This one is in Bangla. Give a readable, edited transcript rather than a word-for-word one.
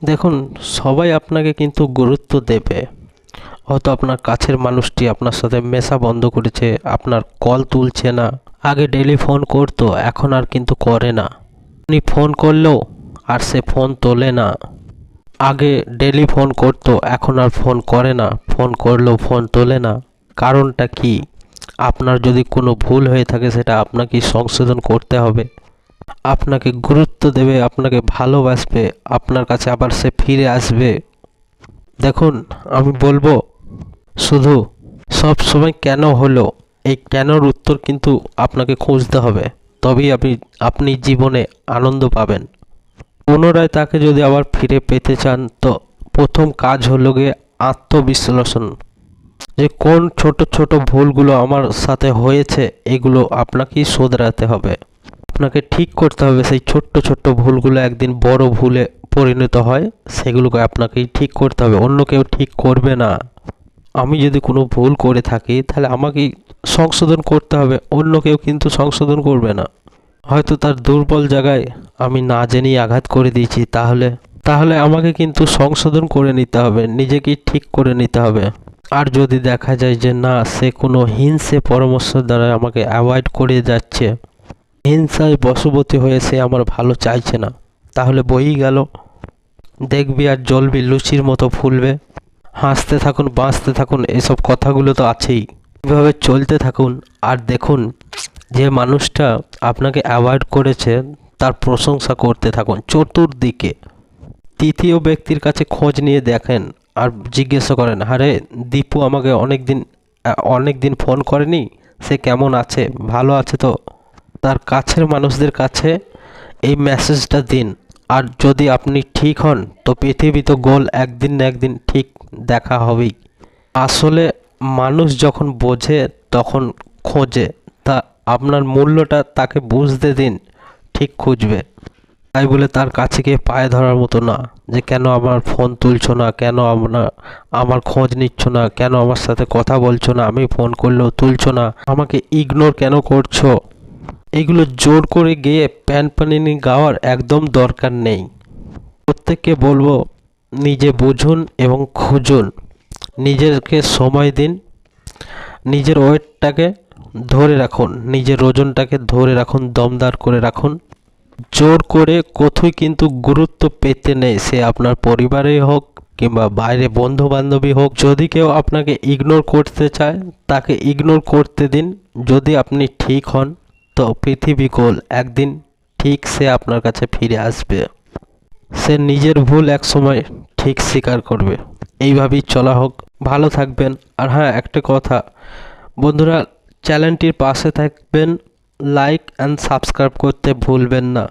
দেখুন, সবাই আপনাকে কিন্তু গুরুত্ব দেবে। হয়তো আপনার কাছের মানুষটি আপনার সাথে মেশা বন্ধ করেছে, আপনার কল তুলছে না। আগে ডেইলি ফোন করতো, এখন আর কিন্তু করে না। আপনি ফোন করলেও আর সে ফোন তোলে না। আগে ডেইলি ফোন করতো, এখন আর ফোন করে না, ফোন করলেও ফোন তোলে না। কারণটা কি? আপনার যদি কোনো ভুল হয়ে থাকে সেটা আপনাকে সংশোধন করতে হবে। আপনাকে গুরুত্ব দেবে, আপনাকে ভালোবাসবে, আপনার কাছে আবার সে ফিরে আসবে। দেখুন, আমি বলবো শুধু সব সময় কেন হলো, এই কেনর উত্তর কিন্তু আপনাকে খুঁজতে হবে। তবেই আপনি জীবনে আনন্দ পাবেন। পুনরায় তাকে যদি আবার ফিরে পেতে চান, তো প্রথম কাজ হলো গিয়ে আত্মবিশ্লেষণ। যে কোন ছোট ছোট ভুলগুলো আমার সাথে হয়েছে, এগুলো আপনাকেই শোধরাতে হবে। আপনাকে ঠিক করতে হবে সেই ছোট্ট ছোট্ট ভুলগুলো একদিন বড় ভুলে পরিণত হয়, সেগুলোকে আপনাকেই ঠিক করতে হবে, অন্য কেউ ঠিক করবে না। আমি যদি কোনো ভুল করে থাকি তাহলে আমাকেই সংশোধন করতে হবে, অন্য কেউ কিন্তু সংশোধন করবে না। হয়তো তার দুর্বল জায়গায় আমি না জেনেই আঘাত করে দিয়েছি, তাহলে আমাকে কিন্তু সংশোধন করে নিতে হবে, নিজেকেই ঠিক করে নিতে হবে। আর যদি দেখা যায় যে না, সে কোনো হিংসে পরামর্শ দ্বারা আমাকে অ্যাভয়েড করে যাচ্ছে, হিংসায় বশবর্তী হয়ে সে আমার ভালো চাইছে না, তাহলে বই গেল। দেখবি আর জ্বলবি, লুচির মতো ফুলবে। হাসতে থাকুন, বাঁচতে থাকুন, এসব কথাগুলো তো আছেই। এভাবে চলতে থাকুন। আর দেখুন, যে মানুষটা আপনাকে অ্যাভয়েড করেছে তার প্রশংসা করতে থাকুন চতুর্দিকে। তৃতীয় ব্যক্তির কাছে খোঁজ নিয়ে দেখেন আর জিজ্ঞাসা করেন, আরে দীপু আমাকে অনেক দিন ফোন করেনি, সে কেমন আছে, ভালো আছে তো? তার কাছের মানুষদের কাছে এই মেসেজটা দিন। আর যদি আপনি ঠিক হন, তো পৃথিবী তো গোল, একদিন না একদিন ঠিক দেখা হবেই। আসলে মানুষ যখন বোঝে তখন খোঁজে, তা আপনার মূল্যটা তাকে বুঝতে দিন, ঠিক খুঁজবে। তাই বলে তার কাছে গিয়ে পায়ে ধরার মতো না, যে কেন আমার ফোন তুলছো না, কেন আমার খোঁজ নিচ্ছ না, কেন আমার সাথে কথা বলছো না, আমি ফোন করলেও তুলছো না, আমাকে ইগনোর কেন করছো। এগুলো জোর করে গিয়ে প্যানপ্যানিনি গাওয়ার একদম দরকার নেই। প্রত্যেককে বলবো, নিজে বুঝুন এবং খুঁজুন, নিজেকে সময় দিন, নিজের ওয়েটটাকে ধরে রাখুন, নিজের ওজনটাকে ধরে রাখুন, দমদার করে রাখুন। জোর করে কোথাও কিন্তু গুরুত্ব পেতে নেই, সে আপনার পরিবারেই হোক কিংবা বাইরে বন্ধু বান্ধবী হোক। যদি কেউ আপনাকে ইগনোর করতে চায়, তাকে ইগনোর করতে দিন। যদি আপনি ঠিক হন, তো পৃথিবী গোল, একদিন ঠিক সে আপনার কাছে ফিরে আসবে। সে নিজের ভুল এক সময় ঠিক স্বীকার করবে। এইভাবেই চলা হোক, ভালো থাকবেন। আর হ্যাঁ, একটা কথা বন্ধুরা, চ্যানেলটির পাশে থাকবেন, লাইক অ্যান্ড সাবস্ক্রাইব করতে ভুলবেন না।